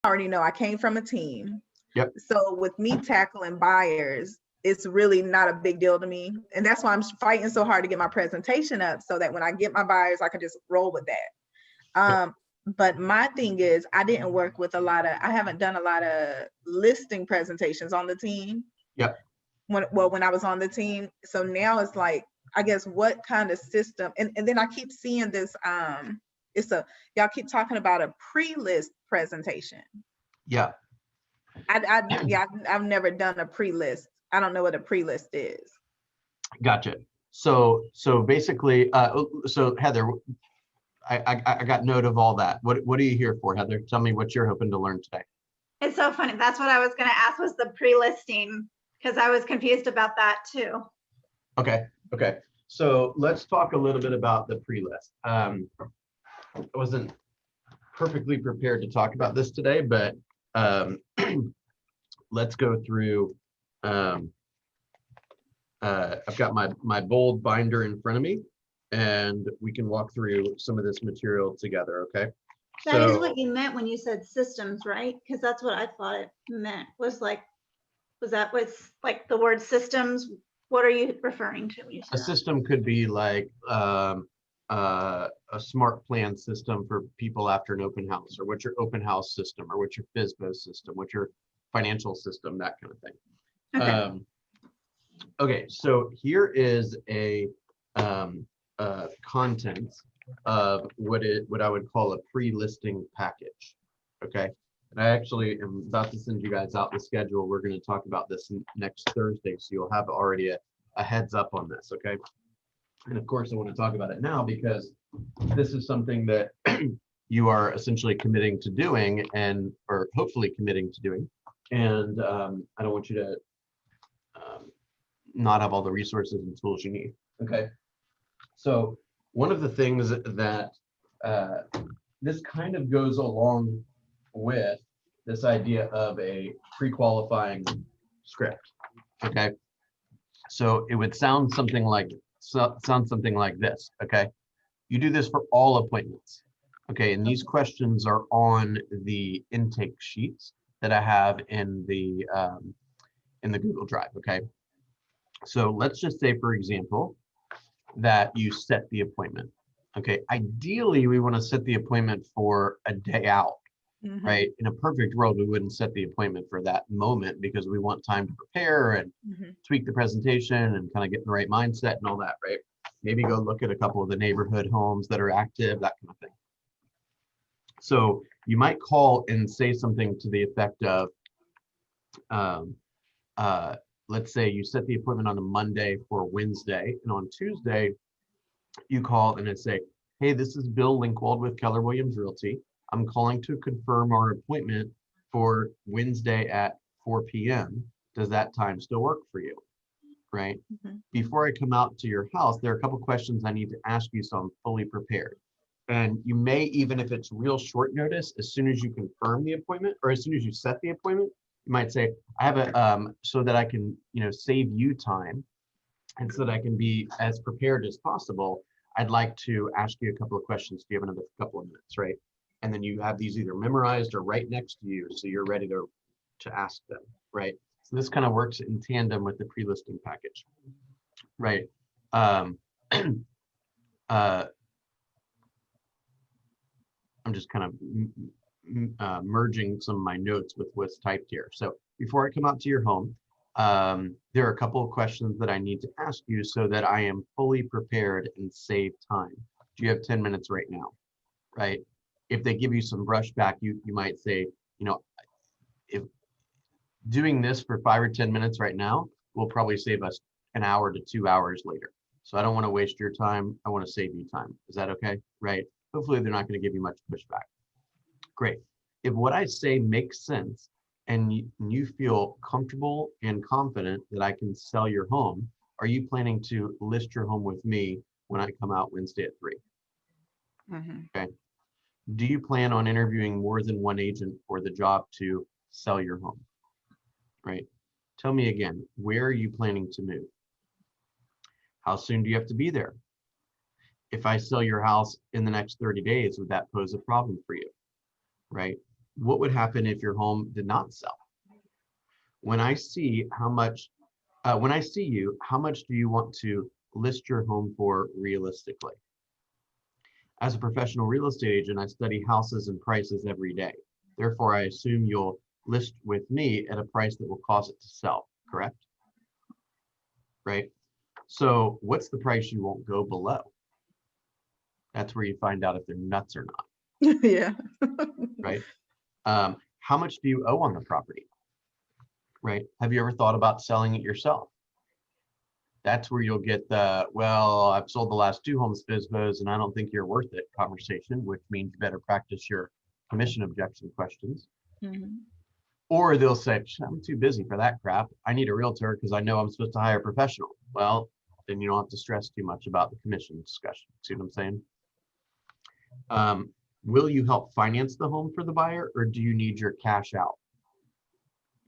already know I came from a team. Yep. So with me tackling buyers, it's really not a big deal to me. And that's why I'm fighting so hard to get my presentation up so that when I get my buyers, I can just roll with that. Yep. But my thing is, I haven't done a lot of listing presentations on the team. Yep. When I was on the team. So now it's like, I guess, what kind of system, and then I keep seeing this, y'all keep talking about a pre-list presentation. Yeah. I've never done a pre-list. I don't know what a pre-list is. Gotcha. So basically, so Heather, I got note of all that. What are you here for, Heather? Tell me what you're hoping to learn today. It's so funny. That's what I was going to ask, was the pre-listing, because I was confused about that too. Okay. So let's talk a little bit about the pre-list. I wasn't perfectly prepared to talk about this today, but let's go through. I've got my bold binder in front of me, and we can walk through some of this material together, okay? That is what you meant when you said systems, right? Because that's what I thought it meant, was that with like the word systems? What are you referring to when you say a that? system could be like a smart plan system for people after an open house, or what's your open house system, or what's your FSBO system, what's your financial system, that kind of thing. Okay. Okay, so here is a contents of what I would call a pre-listing package. Okay, and I actually am about to send you guys out the schedule. We're going to talk about this next Thursday, so you'll have already a heads up on this. Okay, and of course I want to talk about it now because this is something that you are essentially committing to doing, or hopefully committing to doing, and I don't want you to not have all the resources and tools you need. Okay, so one of the things that this kind of goes along with this idea of a pre-qualifying script. Okay, so it would sound something like this. Okay, you do this for all appointments. Okay, and these questions are on the intake sheets that I have in the Google Drive. Okay, so let's just say, for example, that you set the appointment. Okay, ideally we want to set the appointment for a day out. Mm-hmm. Right? In a perfect world, we wouldn't set the appointment for that moment because we want time to prepare and tweak the presentation and kind of get in the right mindset and all that, right? Maybe go look at a couple of the neighborhood homes that are active, that kind of thing. So you might call and say something to the effect of, let's say you set the appointment on a Monday for Wednesday, and on Tuesday, you call and say, hey, this is Bill Linkwald with Keller Williams Realty. I'm calling to confirm our appointment for Wednesday at 4 p.m. Does that time still work for you? Right? Mm-hmm. Before I come out to your house, there are a couple questions I need to ask you so I'm fully prepared. And you may, even if it's real short notice, as soon as you confirm the appointment or as soon as you set the appointment, you might say, I have a, so that I can, save you time and so that I can be as prepared as possible, I'd like to ask you a couple of questions. Do you have another couple of minutes, right? And then you have these either memorized or right next to you, so you're ready to ask them, right? So this kind of works in tandem with the pre-listing package, right? I'm just kind of merging some of my notes with what's typed here. So before I come out to your home, there are a couple of questions that I need to ask you so that I am fully prepared and save time. Do you have 10 minutes right now, right? If they give you some brushback, you might say, if doing this for 5 or 10 minutes right now will probably save us an hour to 2 hours later. So I don't want to waste your time. I want to save you time. Is that okay? Right? Hopefully they're not going to give you much pushback. Great. If what I say makes sense and you feel comfortable and confident that I can sell your home, are you planning to list your home with me when I come out Wednesday at 3? Mm-hmm. Okay. Do you plan on interviewing more than one agent for the job to sell your home? Right. Tell me again, where are you planning to move? How soon do you have to be there? If I sell your house in the next 30 days, would that pose a problem for you? Right. what would happen if your home did not sell? When I see how much, when I see you, how much do you want to list your home for realistically? As a professional real estate agent, I study houses and prices every day. Therefore, I assume you'll list with me at a price that will cause it to sell, correct? Right? So what's the price you won't go below? That's where you find out if they're nuts or not, Yeah. right? How much do you owe on the property, right? Have you ever thought about selling it yourself? That's where you'll get the, well, I've sold the last 2 homes, FSBOs, and I don't think you're worth it conversation, which means you better practice your commission objection questions. Mhm. Or they'll say, I'm too busy for that crap. I need a realtor because I know I'm supposed to hire a professional. Well, then you don't have to stress too much about the commission discussion. See what I'm saying? Will you help finance the home for the buyer, or do you need your cash out?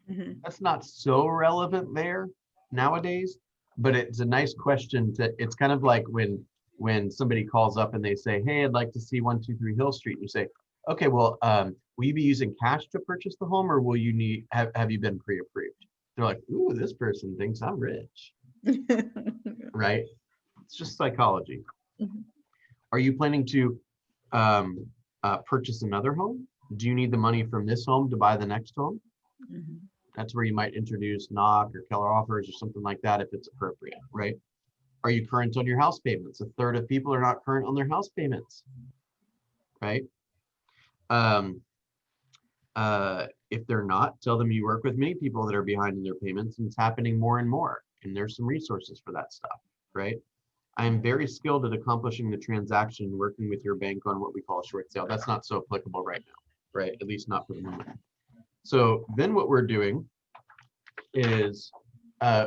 Mhm. That's not so relevant there nowadays, but it's a nice question to, it's kind of like when somebody calls up and they say, hey, I'd like to see 123 Hill Street. You say, okay, well, will you be using cash to purchase the home, or will you need, have you been pre-approved? They're like, ooh, this person thinks I'm rich, right? It's just psychology. Mhm. Are you planning to purchase another home? Do you need the money from this home to buy the next home? Mhm. That's where you might introduce knock or Keller offers or something like that if it's appropriate, right? Are you current on your house payments? A third of people are not current on their house payments, right? If they're not, tell them you work with many people that are behind in their payments, and it's happening more and more. And there's some resources for that stuff, right? I am very skilled at accomplishing the transaction, working with your bank on what we call a short sale. That's not so applicable right now, right? At least not for the moment. So then what we're doing is,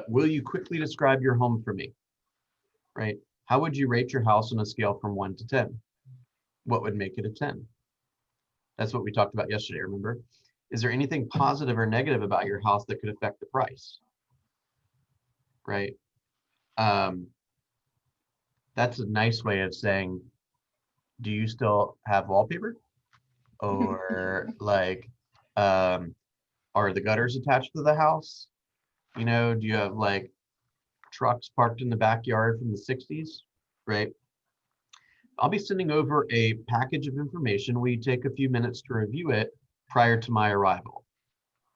will you quickly describe your home for me, right? How would you rate your house on a scale from 1 to 10? What would make it a 10? That's what we talked about yesterday, remember? Is there anything positive or negative about your house that could affect the price, right? That's a nice way of saying, do you still have wallpaper? Or like, are the gutters attached to the house? You know, do you have like trucks parked in the backyard from the 60s, right? I'll be sending over a package of information. Will you take a few minutes to review it prior to my arrival?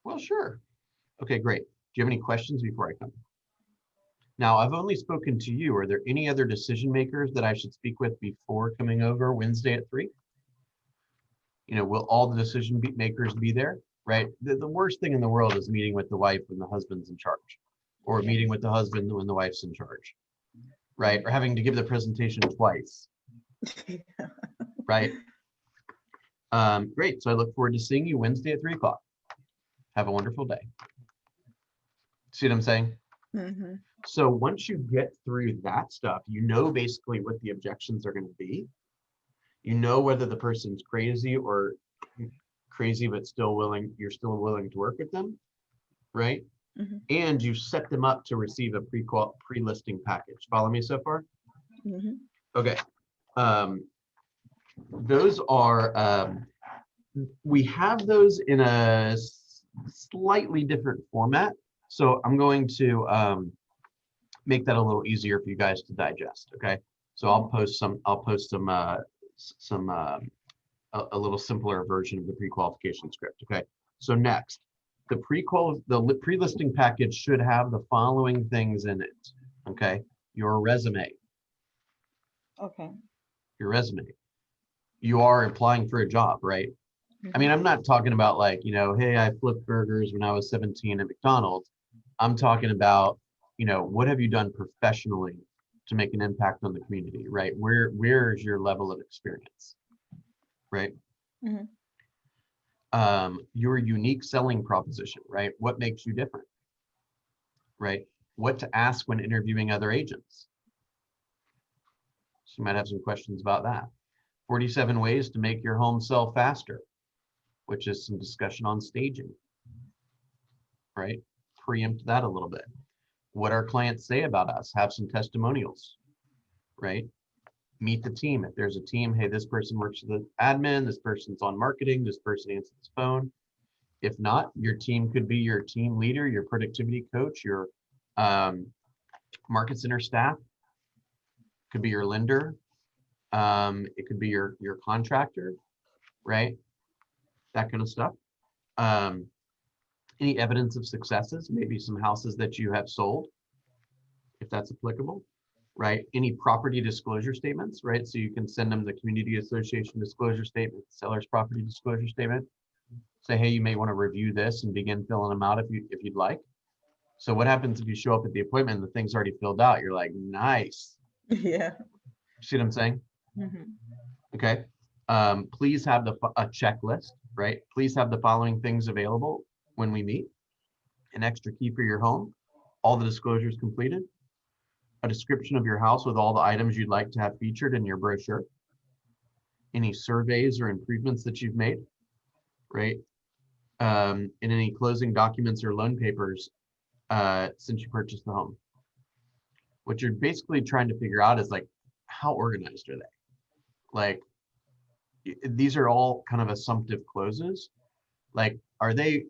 Well, sure. Okay, great. Do you have any questions before I come? Now, I've only spoken to you. Are there any other decision makers that I should speak with before coming over Wednesday at 3? You know, will all the decision makers be there, right? The worst thing in the world is meeting with the wife when the husband's in charge, or meeting with the husband when the wife's in charge, right? Or having to give the presentation twice, right? Great. So I look forward to seeing you Wednesday at 3 o'clock. Have a wonderful day. See what I'm saying? Mhm. So once you get through that stuff, you know basically what the objections are going to be. You know whether the person's crazy or crazy, but still willing, you're still willing to work with them, right? Mhm. And you set them up to receive a pre-listing package. Follow me so far? Mhm. Okay. Those are, we have those in a slightly different format. So I'm going to make that a little easier for you guys to digest. Okay. So I'll post a little simpler version of the pre-qualification script. Okay. So next, the pre-listing package should have the following things in it. Okay. Your resume. Okay. Your resume. You are applying for a job, right? I mean, I'm not talking about like, you know, hey, I flipped burgers when I was 17 at McDonald's. I'm talking about, you know, what have you done professionally to make an impact on the community, right? Where is your level of experience, right? Mhm. Your unique selling proposition, right? What makes you different, right? What to ask when interviewing other agents. So you might have some questions about that. 47 ways to make your home sell faster, which is some discussion on staging, right? Preempt that a little bit. What our clients say about us, have some testimonials, right? Meet the team. If there's a team, hey, this person works for the admin, this person's on marketing, this person answers the phone. If not, your team could be your team leader, your productivity coach, your market center staff, could be your lender, it could be your contractor, right? That kind of stuff. Any evidence of successes, maybe some houses that you have sold, if that's applicable, right? Any property disclosure statements, right? So you can send them the community association disclosure statement, seller's property disclosure statement. Say, hey, you may want to review this and begin filling them out if you'd like. So what happens if you show up at the appointment and the thing's already filled out? You're like, nice. Yeah. See what I'm saying? Okay. Please have a checklist, right? Please have the following things available when we meet: an extra key for your home, all the disclosures completed, a description of your house with all the items you'd like to have featured in your brochure, any surveys or improvements that you've made, right? And any closing documents or loan papers since you purchased the home. What you're basically trying to figure out is like, how organized are they? Like, these are all kind of assumptive closes. Like, are they,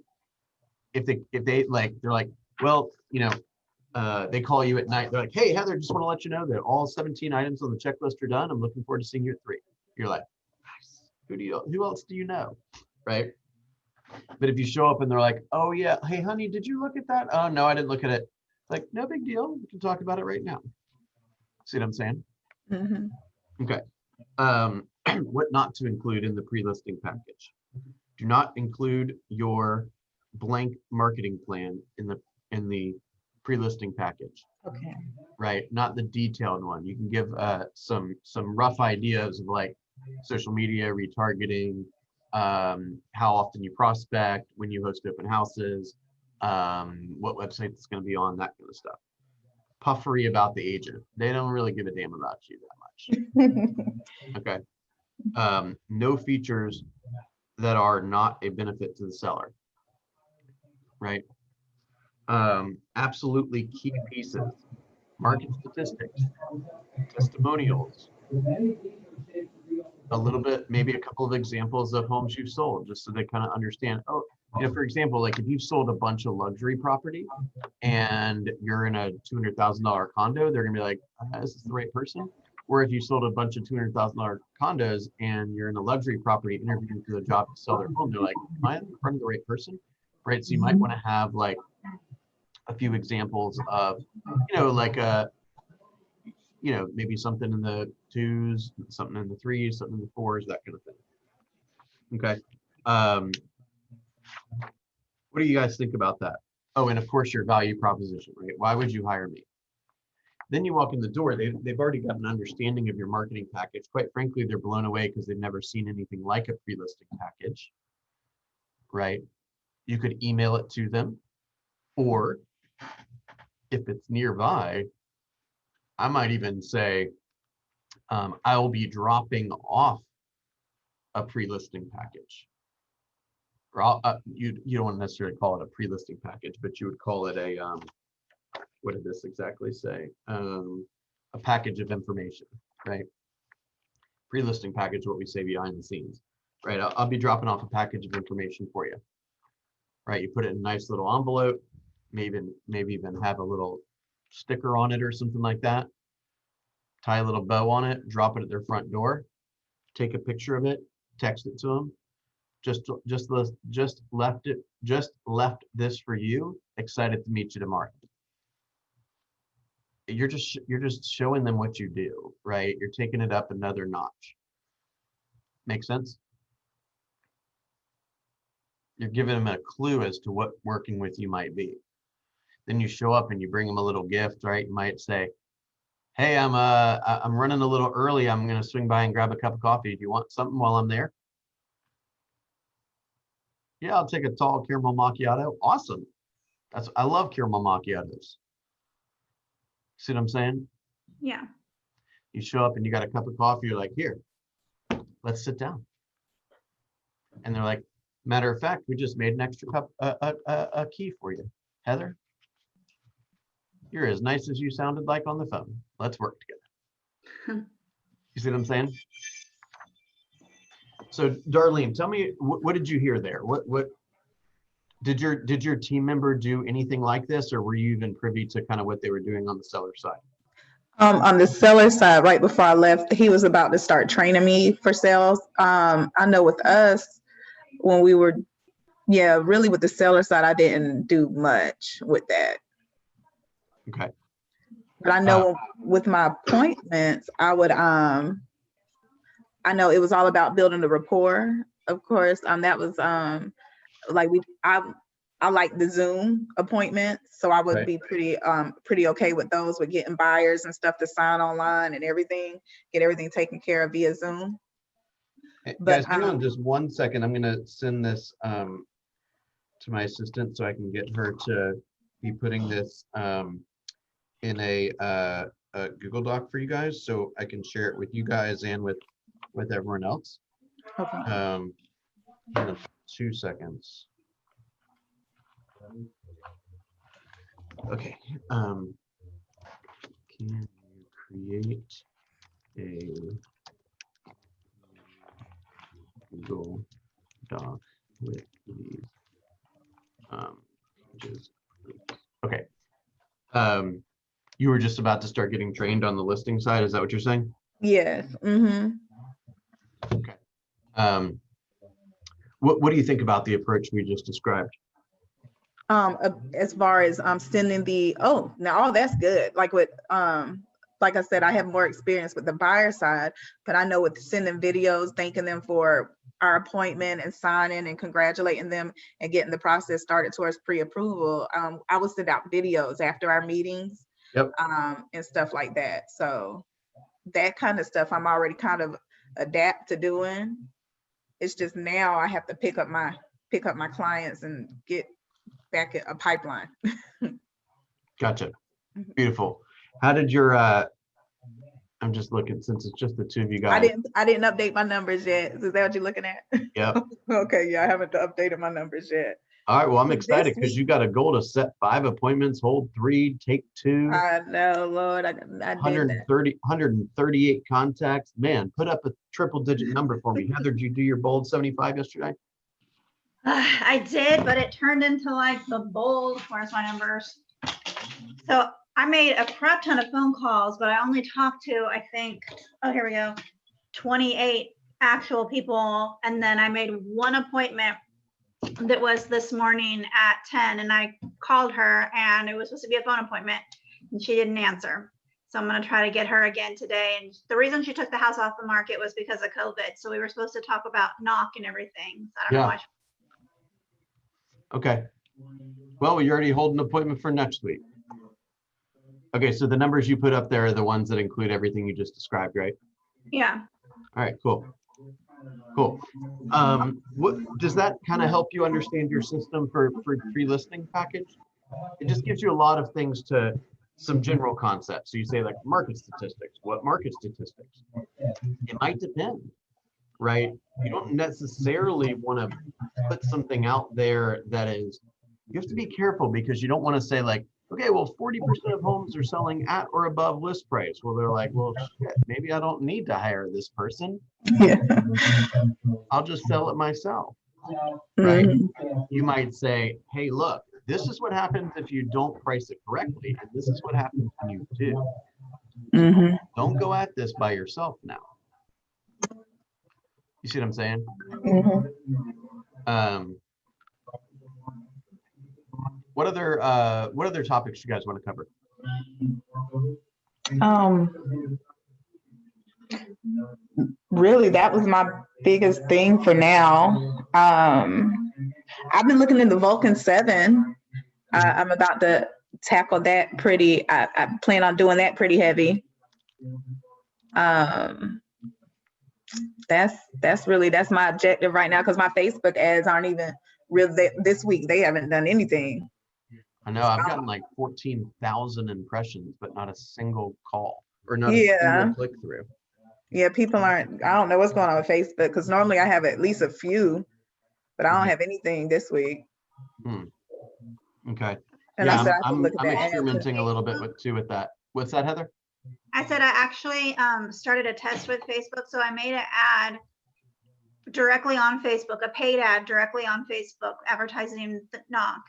if they like, they're like, well, you know, they call you at night. They're like, hey, Heather, just want to let you know that all 17 items on the checklist are done. I'm looking forward to seeing you at 3. You're like, nice. Who else do you know? Right. But if you show up and they're like, oh yeah, hey honey, did you look at that? Oh no, I didn't look at it. Like, no big deal. We can talk about it right now. See what I'm saying? Okay. What not to include in the pre-listing package? Do not include your blank marketing plan in the pre-listing package. Okay. Right, not the detailed one. You can give some rough ideas of like social media, retargeting, how often you prospect, when you host open houses, what website it's going to be on, that kind of stuff. Puffery about the agent. They don't really give a damn about you that much. Okay. No features that are not a benefit to the seller. Right. Absolutely key pieces. Market statistics, testimonials, a little bit, maybe a couple of examples of homes you've sold, just so they kind of understand. Oh, you know, for example, like if you've sold a bunch of luxury property and you're in a $200,000 condo, they're gonna be like, is this the right person? Or if you sold a bunch of $200,000 condos and you're in a luxury property interviewing for the job to sell their home, they're like, am I in front of the right person? Right. So you might want to have like a few examples of, you know, like you know, maybe something in the 2s, something in the 3s, something in the 4s, that kind of thing. Okay. What do you guys think about that? Oh, and of course your value proposition, right? Why would you hire me? Then you walk in the door, they've already got an understanding of your marketing package. Quite frankly, they're blown away because they've never seen anything like a pre-listing package, right? You could email it to them, or if it's nearby, I might even say, I will be dropping off a pre-listing package. Or you don't want to necessarily call it a pre-listing package, but you would call it a, what did this exactly say? A package of information, right? Pre-listing package, what we say behind the scenes, right? I'll be dropping off a package of information for you, right? You put it in a nice little envelope, maybe even have a little sticker on it or something like that. Tie a little bow on it, drop it at their front door, take a picture of it, text it to them. Just left this for you. Excited to meet you tomorrow. You're just showing them what you do, right? You're taking it up another notch. Make sense? You're giving them a clue as to what working with you might be. Then you show up and you bring them a little gift, right? You might say, hey, I'm running a little early. I'm gonna swing by and grab a cup of coffee. Do you want something while I'm there? Yeah, I'll take a tall caramel macchiato. Awesome. I love caramel macchiatos. See what I'm saying? Yeah. You show up and you got a cup of coffee. You're like, here, let's sit down. And they're like, matter of fact, we just made an extra cup, a key for you, Heather. You're as nice as you sounded like on the phone. Let's work together. You You see what I'm saying? So Darlene, tell me, what did you hear there? What did your team member do anything like this, or were you even privy to kind of what they were doing on the seller side? On the seller side, right before I left, he was about to start training me for sales. I know with us, when we were, really with the seller side, I didn't do much with that. Okay. But I know with my appointments, I would, I know it was all about building the rapport, of course. That was like I like the Zoom appointments, so I would be pretty okay with those, with getting buyers and stuff to sign online and everything, get everything taken care of via Zoom. Guys, hang on just 1 second. I'm gonna send this to my assistant so I can get her to be putting this in a Google Doc for you guys, so I can share it with you guys and with everyone else. Okay. Hang on 2 seconds. Okay. Can you create a Google Doc with these pages? Okay. You were just about to start getting trained on the listing side. Is that what you're saying? Yes. Mm-hmm. Okay. What do you think about the approach we just described? As far as sending now all that's good. Like I said, I have more experience with the buyer side, but I know with sending videos, thanking them for our appointment and signing and congratulating them and getting the process started towards pre-approval. I would send out videos after our meetings. Yep. And stuff like that. So that kind of stuff I'm already kind of adapt to doing. It's just now I have to pick up my clients and get back a pipeline. Gotcha. Beautiful. How did your I'm just looking, since it's just the two of you guys. I didn't update my numbers yet. Is that what you're looking at? Yep. Okay, yeah, I haven't updated my numbers yet. All right, well, I'm But excited because you got a goal to set 5 appointments, hold 3, take 2. I know, Lord, I did that. 138 contacts. Man, put up a triple digit number for me. Heather, did you do your bold 75 yesterday? I did, but it turned into like the bold. Where's my numbers? So I made a crap ton of phone calls, but I only talked to, I think, oh, here we go, 28 actual people. And then I made one appointment that was this morning at 10, and I called her and it was supposed to be a phone appointment and she didn't answer. So I'm going to try to get her again today. And the reason she took the house off the market was because of COVID. So we were supposed to talk about knock and everything. So I don't know why. Okay. Well, you already hold an appointment for next week. Okay, so the numbers you put up there are the ones that include everything you just described, right? Yeah. All right, cool. Cool. What does that kind of help you understand your system for pre-listing package? It just gives you a lot of things to some general concepts. So you say like market statistics. What market statistics? It might depend, right? You don't necessarily want to put something out there that is, you have to be careful because you don't want to say like, okay, well, 40% of homes are selling at or above list price. Well, they're like, well, shit, maybe I don't need to hire this person. Yeah. I'll just sell it myself, right? Mm-hmm. You might say, hey, look, this is what happens if you don't price it correctly. And this is what happens when you do. Mm-hmm. Don't go at this by yourself now. You see what I'm saying? Mm-hmm. What other topics you guys want to cover? Really, that was my biggest thing for now. I've been looking into Vulcan 7. I'm about to tackle that pretty. I plan on doing that pretty heavy. That's my objective right now, because my Facebook ads aren't even real. This week they haven't done anything. I know I've gotten like 14,000 impressions, but not a single call or not a single click through. Yeah, people aren't. I don't know what's going on with Facebook, because normally I have at least a few, but I don't have anything this week. Okay. And yeah, I'm experimenting a little bit with that. What's that, Heather? I said I actually started a test with Facebook. So I made an ad directly on Facebook, a paid ad directly on Facebook, advertising the knock.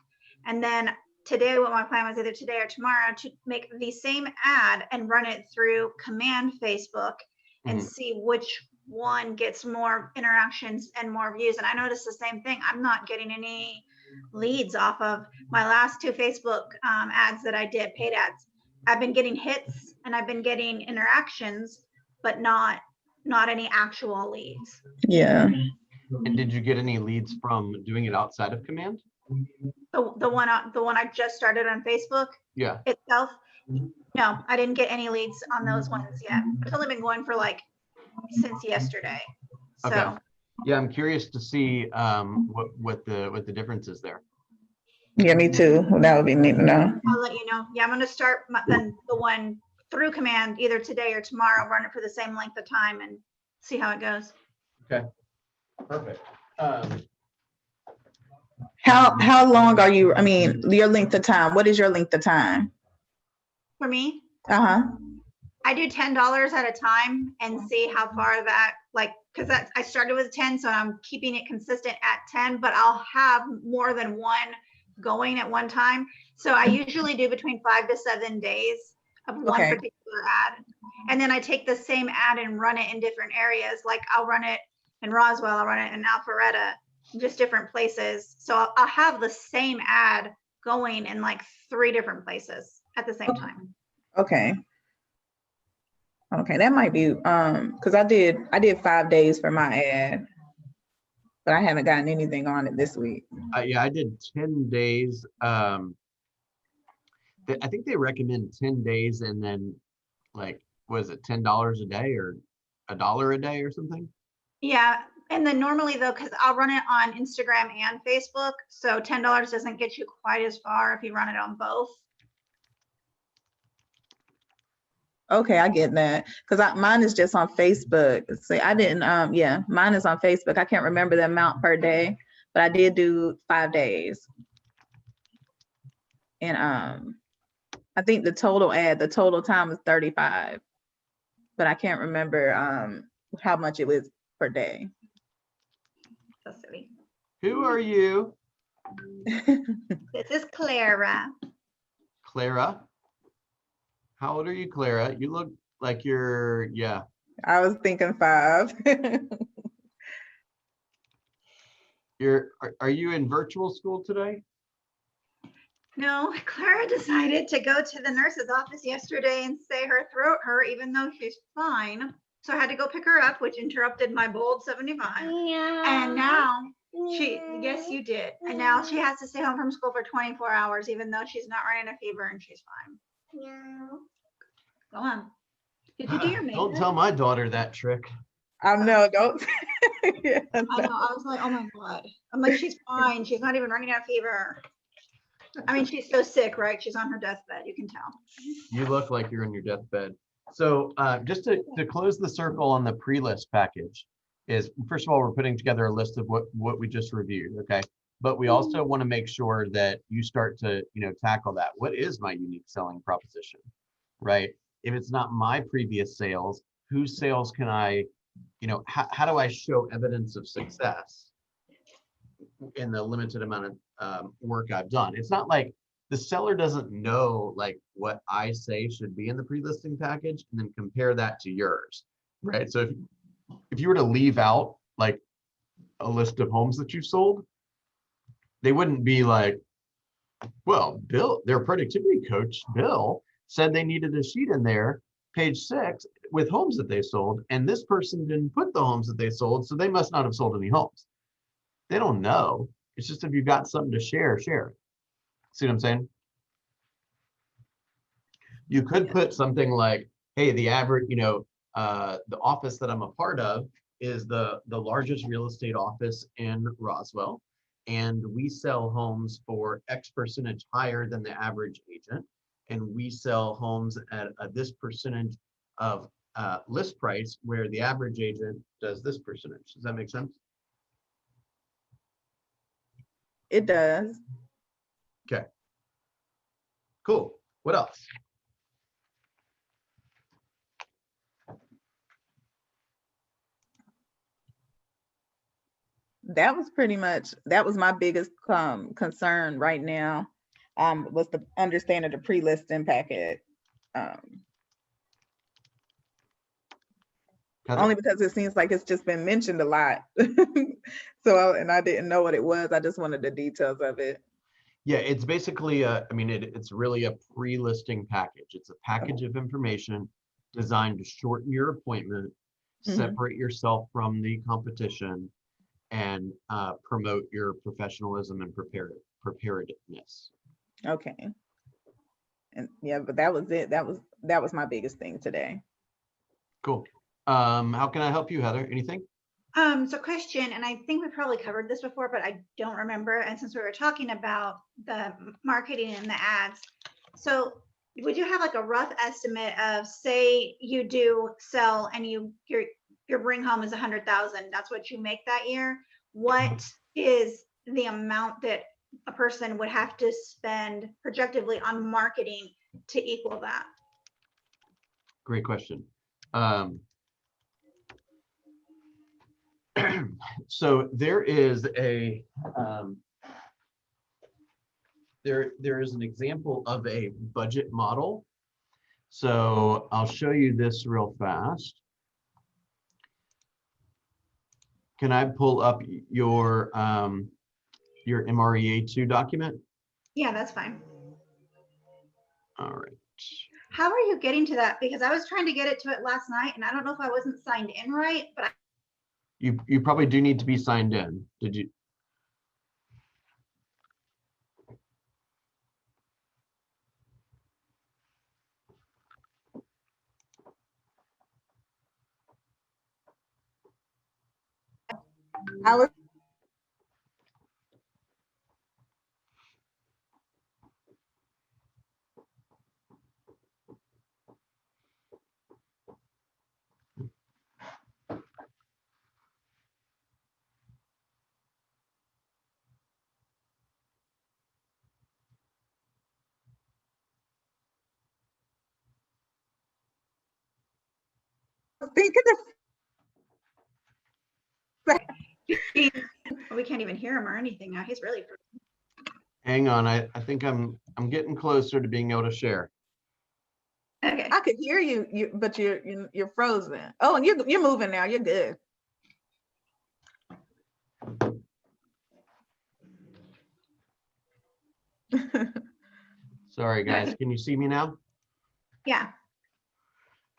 And then today, what my plan was either today or tomorrow to make the same ad and run it through command Facebook and see which one gets more interactions and more views. And I noticed the same thing. I'm not getting any leads off of my last 2 Facebook ads that I did, paid ads. I've been getting hits and I've been getting interactions, but not any actual leads. Yeah. And did you get any leads from doing it outside of command? The one I just started on Facebook Yeah. itself. No, I didn't get any leads on those ones yet. It's only been going for like since yesterday. So Okay. Yeah, I'm curious to see what the difference is there. Yeah, me too. That would be neat to know. I'll let you know. Yeah, I'm going to start then the one through command either today or tomorrow, run it for the same length of time and see how it goes. Okay. Perfect. How long are you, I mean, your length of time? What is your length of time? For me, Uh-huh. I do $10 at a time and see how far that, like, because I started with 10, so I'm keeping it consistent at 10, but I'll have more than one going at one time. So I usually do between 5 to 7 days of one Okay. particular ad. And then I take the same ad and run it in different areas. Like I'll run it in Roswell, I'll run it in Alpharetta, just different places. So I'll have the same ad going in like 3 different places at the same time. Okay. Okay, that might be because I did 5 days for my ad, but I haven't gotten anything on it this week. Yeah, I did 10 days. I think they recommend 10 days and then like, was it $10 a day or $1 a day or something? Yeah, and then normally though, because I'll run it on Instagram and Facebook, so $10 doesn't get you quite as far if you run it on both. Okay, I get that because mine is just on Facebook. See, I didn't. Yeah, mine is on Facebook. I can't remember the amount per day, but I did do 5 days, and I think the total time was 35, but I can't remember how much it was per day. So silly. Who are you? This is Clara. Clara. How old are you, Clara? You look like you're, yeah. I was thinking 5. Are you in virtual school today? No, Clara decided to go to the nurse's office yesterday and say her throat hurt, even though she's fine. So I had to go pick her up, which interrupted my bold 75. Yeah. And now yes, you did. And now she has to stay home from school for 24 hours, even though she's not running a fever and she's fine. Yeah. Go on. Did you do your makeup? Don't tell my daughter that trick. I know, don't. Yeah, I know. I was like, oh my God. I'm like, she's fine. She's not even running a fever. I mean, she's so sick, right? She's on her deathbed. You can tell. You look like you're in your deathbed. So just to close the circle on the pre-list package is, first of all, we're putting together a list of what we just reviewed, okay? But we also want to make sure that you start to, tackle that. What is my unique selling proposition, right? If it's not my previous sales, whose sales can I, how do I show evidence of success in the limited amount of work I've done? It's not like the seller doesn't know like what I say should be in the pre-listing package and then compare that to yours, right? So if you were to leave out like a list of homes that you've sold, they wouldn't be like, well, Bill, their productivity coach, Bill, said they needed a sheet in there, page 6, with homes that they sold, and this person didn't put the homes that they sold, so they must not have sold any homes. They don't know. It's just if you've got something to share it. See what I'm saying? You could put something like, hey, the average, the office that I'm a part of is the largest real estate office in Roswell, and we sell homes for X percentage higher than the average agent, and we sell homes at this percentage of list price where the average agent does this percentage. Does that make sense? it does. Okay. Cool. What else? that was pretty much, that was my biggest concern right now, was the understanding the pre-listing packet. Heather? Only because it seems like it's just been mentioned a lot. So, and I didn't know what it was. I just wanted the details of it. Yeah, it's basically it's really a pre-listing package. It's a package of information designed to shorten your appointment, separate yourself from the competition, and promote your professionalism and preparedness. Okay. And yeah, but that was it. That was my biggest thing today. Cool. How can I help you, Heather? Anything? So question, and I think we probably covered this before, but I don't remember. And since we were talking about the marketing and the ads, so would you have like a rough estimate of, say you do sell and your bring home is 100,000, that's what you make that year. What is the amount that a person would have to spend projectively on marketing to equal that? Great question. So there is a there is an example of a budget model. So I'll show you this real fast. Can I pull up your MREA2 document? Yeah, that's fine. All right. How are you getting to that? Because I was trying to get it to it last night, and I don't know if I wasn't signed in right, but You probably do need to be signed in. Did you? I was thinking we can't even hear him or anything now. He's really. Hang on, I think I'm getting closer to being able to share. Okay. I could hear you, but you're frozen. Oh, and you're moving now. You're good. Sorry, guys. Can you see me now? Yeah.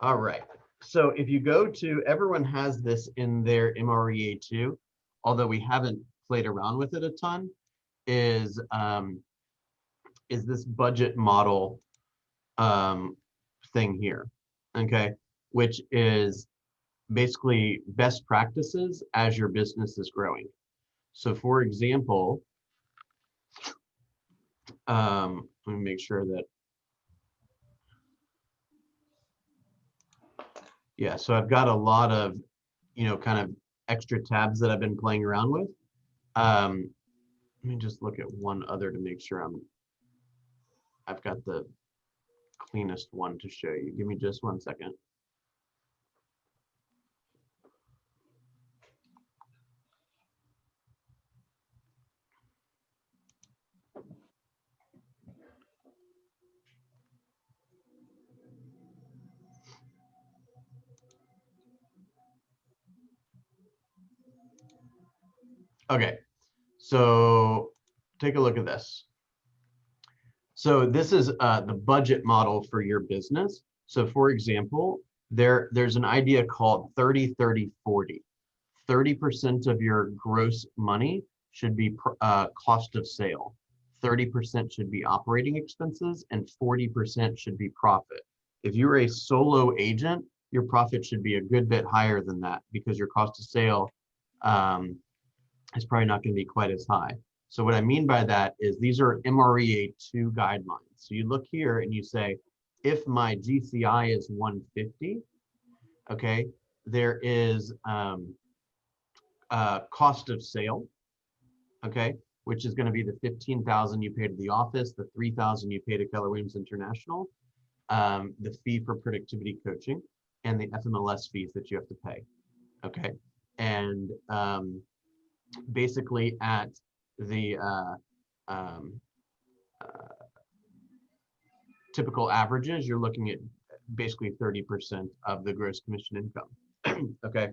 All right. So if you go to, everyone has this in their MREA2, although we haven't played around with it a ton, is this budget model thing here, okay? Which is basically best practices as your business is growing. So for example, let me make sure that, yeah, so I've got a lot of, kind of extra tabs that I've been playing around with. Let me just look at one other to make sure I've got the cleanest one to show you. Give me just 1 second. Okay, so take a look at this. So this is the budget model for your business. So for example, there's an idea called 30-30-40. 30% of your gross money should be cost of sale. 30% should be operating expenses and 40% should be profit. If you're a solo agent, your profit should be a good bit higher than that because your cost of sale is probably not going to be quite as high. So what I mean by that is these are MREA2 guidelines. So you look here and you say, if my GCI is 150, okay, there is cost of sale, okay, which is going to be the 15,000 you pay to the office, the 3,000 you pay to Keller Williams International, the fee for productivity coaching, and the FMLS fees that you have to pay, okay, and basically at the typical averages, you're looking at basically 30% of the gross commission income. Okay.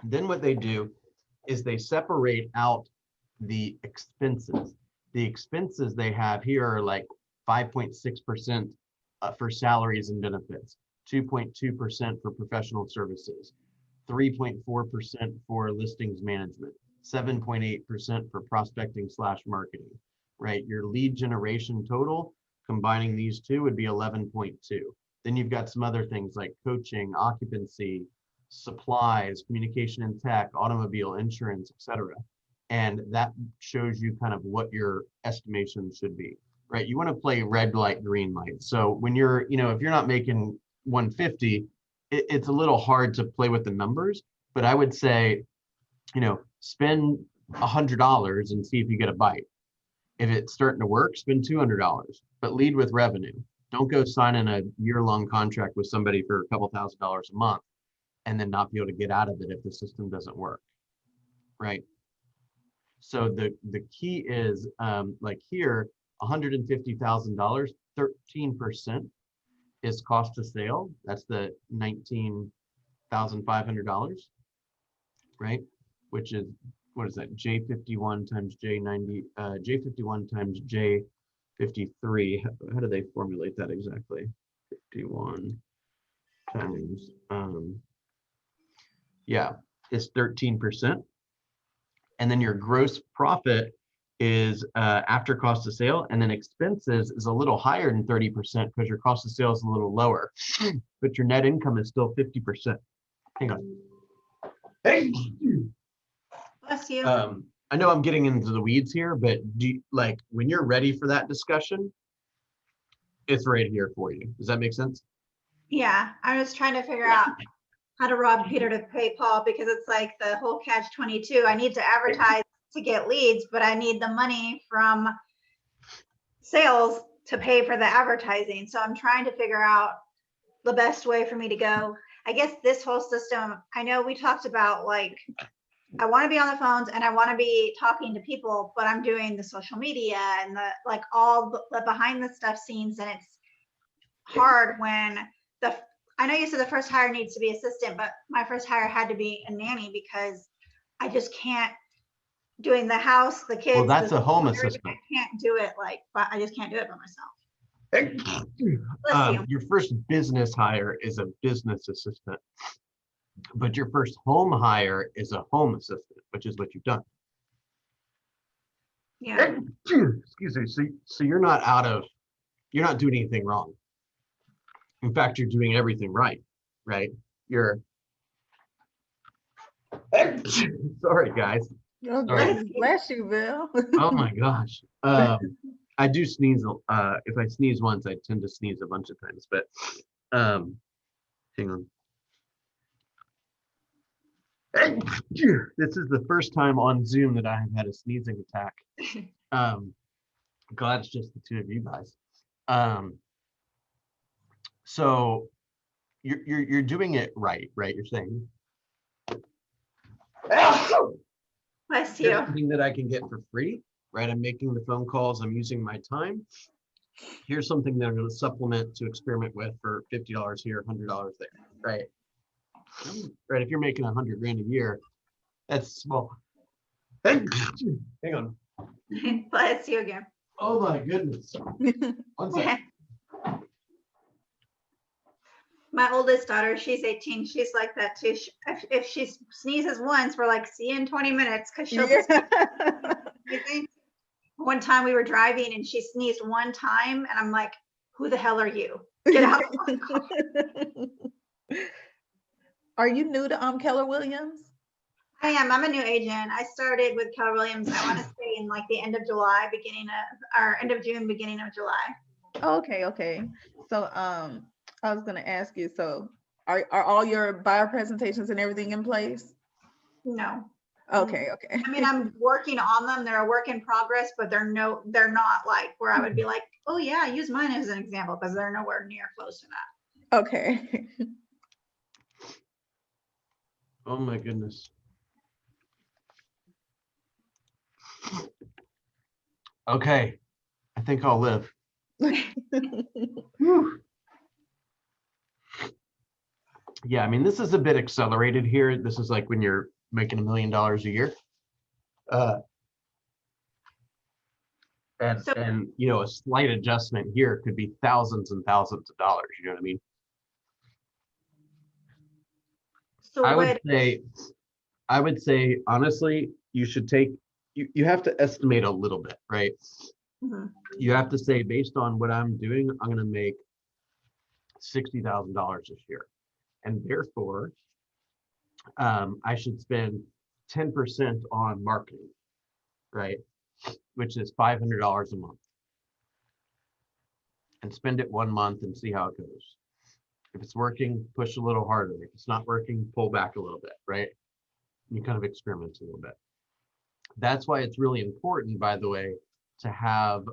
Then what they do is they separate out the expenses. The expenses they have here are like 5.6% for salaries and benefits, 2.2% for professional services, 3.4% for listings management, 7.8% for prospecting / marketing, right? Your lead generation total, combining these two, would be 11.2. Then you've got some other things like coaching, occupancy, supplies, communication and tech, automobile, insurance, etc. And that shows you kind of what your estimation should be, right? You want to play red light, green light. So when you're, if you're not making 150, it's a little hard to play with the numbers, but I would say, spend $100 and see if you get a bite. If it's starting to work, spend $200, but lead with revenue. Don't go signing a year-long contract with somebody for a couple $1,000s a month and then not be able to get out of it if the system doesn't work, right? So the key is, like here, $150,000, 13% is cost of sale. That's the $19,500, right? Which is, what is that? J51 times J90, J51 times J53. How do they formulate that exactly? 51 times, yeah, it's 13%. And then your gross profit is after cost of sale, and then expenses is a little higher than 30% because your cost of sale is a little lower, but your net income is still 50%. Hang on. Hey. Bless you. I know I'm getting into the weeds here, but when you're ready for that discussion, it's right here for you. Does that make sense? Yeah, I was trying to figure out how to rob Peter to pay Paul, because it's like the whole catch-22. I need to advertise to get leads, but I need the money from sales to pay for the advertising. So I'm trying to figure out the best way for me to go. I guess this whole system, I know we talked about, like, I want to be on the phones and I want to be talking to people, but I'm doing the social media and all the behind the stuff scenes, and it's hard when I know you said the first hire needs to be assistant, but my first hire had to be a nanny because I just can't, doing the house, the kids. Well, that's a home assistant. I can't do it I just can't do it by myself. Your first business hire is a business assistant, but your first home hire is a home assistant, which is what you've done. Yeah. Excuse me. So you're not doing anything wrong. In fact, you're doing everything right, right? Sorry, guys. Oh, bless you, Bill. Oh my gosh. I do sneeze. If I sneeze once, I tend to sneeze a bunch of times, but hang on. This is the first time on Zoom that I have had a sneezing attack. Glad it's just the two of you guys. So you're doing it right? You're saying. Bless you. Something that I can get for free, right? I'm making the phone calls. I'm using my time. Here's something that I'm going to supplement to experiment with for $50 here, $100 there, right? Right. If you're making $100 grand a year, that's small. Hang on. Bless you again. Oh my goodness. One second. My oldest daughter, she's 18. She's like that too. If she sneezes once, we're like, see you in 20 minutes, because she'll just. One time we were driving and she sneezed one time, and I'm like, who the hell are you? Get out. Are you new to Keller Williams? I am. I'm a new agent. I started with Keller Williams. I want to say in like the end of July, end of June, beginning of July. Okay. So I was gonna ask you, so are all your buyer presentations and everything in place? No. Okay. I mean, I'm working on them. They're a work in progress, but they're not like where I would be like, oh yeah, use mine as an example, because they're nowhere near close to that. Okay. Oh my goodness. Okay, I think I'll live. Whew. Yeah, I mean, this is a bit accelerated here. This is like when you're making $1 million a year. And you know, a slight adjustment here could be thousands and thousands of dollars. You know what I mean? So I would say honestly, you should take you have to estimate a little bit, right? Mhm. You have to say, based on what I'm doing, I'm gonna make $60,000 this year. And therefore, I should spend 10% on marketing, right? Which is $500 a month. And spend it 1 month and see how it goes. If it's working, push a little harder. If it's not working, pull back a little bit, right? You kind of experiment a little bit. That's why it's really important, by the way, to have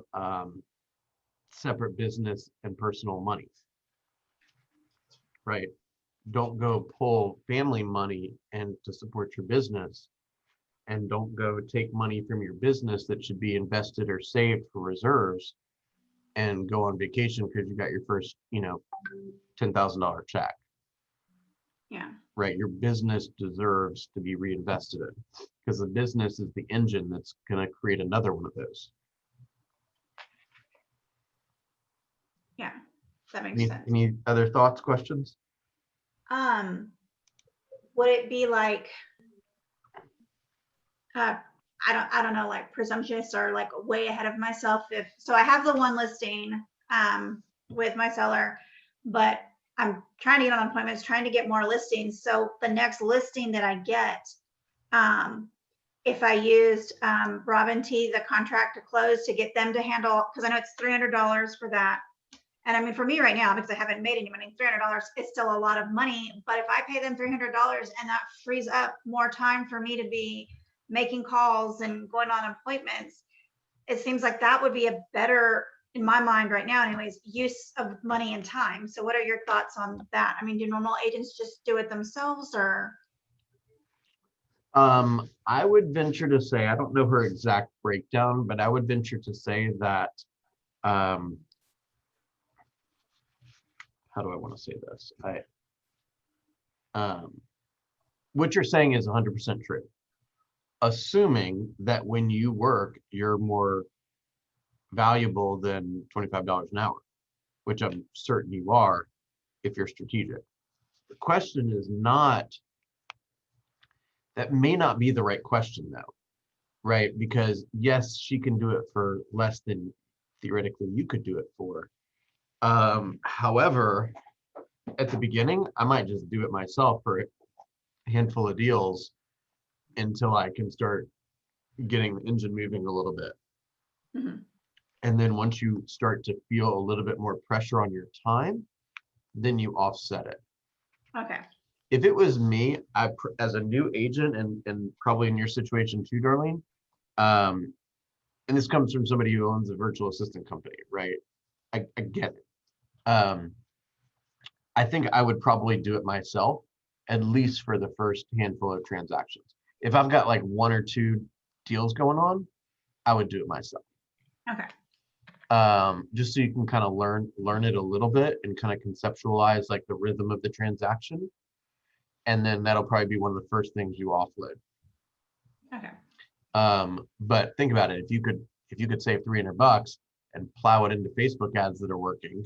separate business and personal money, right? Don't go pull family money and to support your business, and don't go take money from your business that should be invested or saved for reserves and go on vacation because you got your first, you know, $10,000 check. Yeah. Right, your business deserves to be reinvested in, because the business is the engine that's going to create another one of those. Yeah, that makes sense. Any other thoughts, questions? Would it be like, I don't know, like presumptuous or like way ahead of myself if, so I have the one listing with my seller, but I'm trying to get on appointments, trying to get more listings. So the next listing that I get, if I used Robin T, the contract to close, to get them to handle, because I know it's $300 for that. And I mean, for me right now, because I haven't made any money, $300 is still a lot of money. But if I pay them $300 and that frees up more time for me to be making calls and going on appointments, it seems like that would be a better, in my mind right now anyways, use of money and time. So what are your thoughts on that? I mean, do normal agents just do it themselves, or? I would venture to say, I don't know her exact breakdown, but I would venture to say that, how do I want to say this? What you're saying is 100% true. Assuming that when you work, you're more valuable than $25 an hour, which I'm certain you are if you're strategic. The question is not, that may not be the right question though, right? Because yes, she can do it for less than theoretically you could do it for. However, at the beginning, I might just do it myself for a handful of deals until I can start getting the engine moving a little bit. Mhm. And then once you start to feel a little bit more pressure on your time, then you offset it. Okay. If it was me, as a new agent, and probably in your situation too, Darlene, and this comes from somebody who owns a virtual assistant company, right? I get it. I think I would probably do it myself, at least for the first handful of transactions. If I've got like 1 or 2 deals going on, I would do it myself. Okay. Just so you can kind of learn it a little bit and kind of conceptualize like the rhythm of the transaction. And then that'll probably be one of the first things you offload. Okay. But think about it. If you could save $300 and plow it into Facebook ads that are working,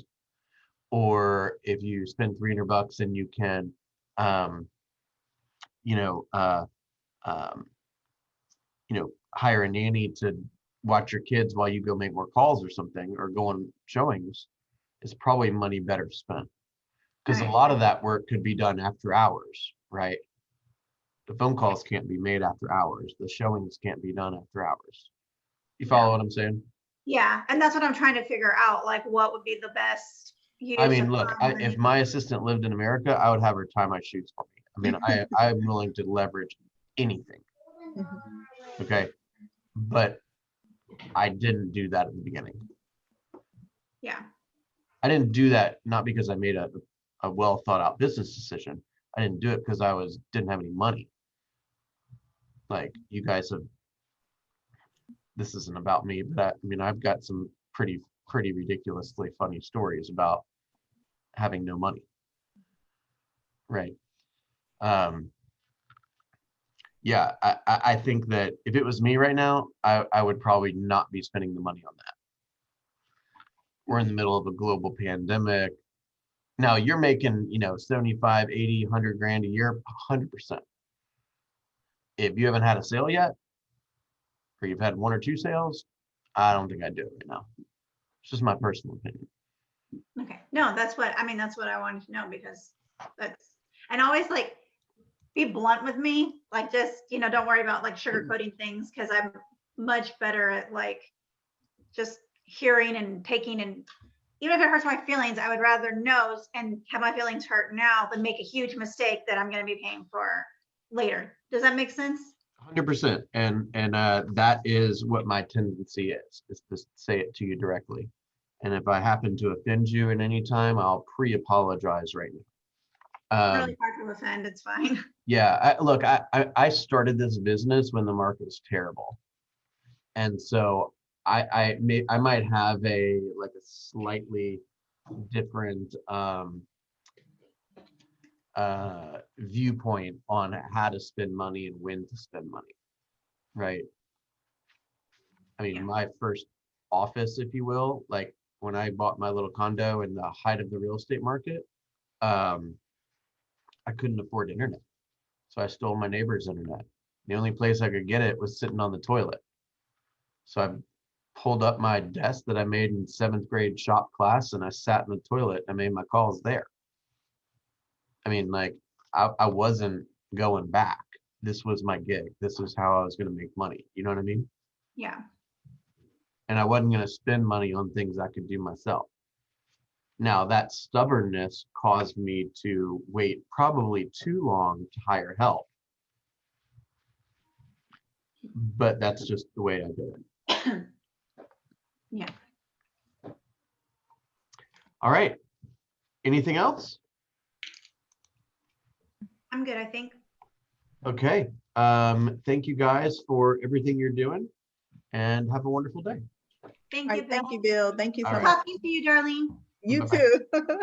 or if you spend $300 and you can, hire a nanny to watch your kids while you go make more calls or something, or go on showings, is probably money better spent. Because a Right. lot of that work could be done after hours, right? The phone calls can't be made after hours. The showings can't be done after hours. You follow what I'm saying? Yeah, and that's what I'm trying to figure out, like what would be the best use I of mean, look, funds if my assistant lived in America, I would have her tie my shoes for me. I mean, I'm willing to leverage anything. Okay. But I didn't do that at the beginning. Yeah. I didn't do that not because I made a well thought out business decision. I didn't do it because didn't have any money. Like you guys have this isn't about me, but I mean, I've got some pretty ridiculously funny stories about having no money. Right. Yeah, I think that if it was me right now, I would probably not be spending the money on that. We're in the middle of a global pandemic. Now you're making, 75, 80, 100 grand a year, 100%. If you haven't had a sale yet, or you've had 1 or 2 sales, I don't think I'd do it right now. It's just my personal opinion. Okay, no, that's what I wanted to know, because and always like be blunt with me, like just, don't worry about like sugarcoating things, because I'm much better at like just hearing and taking, and even if it hurts my feelings, I would rather know and have my feelings hurt now than make a huge mistake that I'm going to be paying for later. Does that make sense? 100%. And that is what my tendency is to say it to you directly. And if I happen to offend you at any time, I'll pre-apologize right now. Really hard to offend. It's fine. Yeah, look, I started this business when the market was terrible. And so I might have a slightly different viewpoint on how to spend money and when to spend money, right? I mean, my first office, if you will, like when I bought my little condo in the height of the real estate market, I couldn't afford internet. So I stole my neighbor's internet. The only place I could get it was sitting on the toilet. So I pulled up my desk that I made in 7th grade shop class, and I sat in the toilet and I made my calls there. I mean, like, I wasn't going back. This was my gig. This is how I was going to make money. You know what I mean? Yeah. And I wasn't going to spend money on things I could do myself. Now, that stubbornness caused me to wait probably too long to hire help. But that's just the way I did it. Yeah. All right. Anything else? I'm good, I think. Okay. Thank you guys for everything you're doing, and have a wonderful day. Thank All you, right, Bill. thank you, Bill. Thank you so All much. right. Talking to you, Darlene. You Bye-bye. too.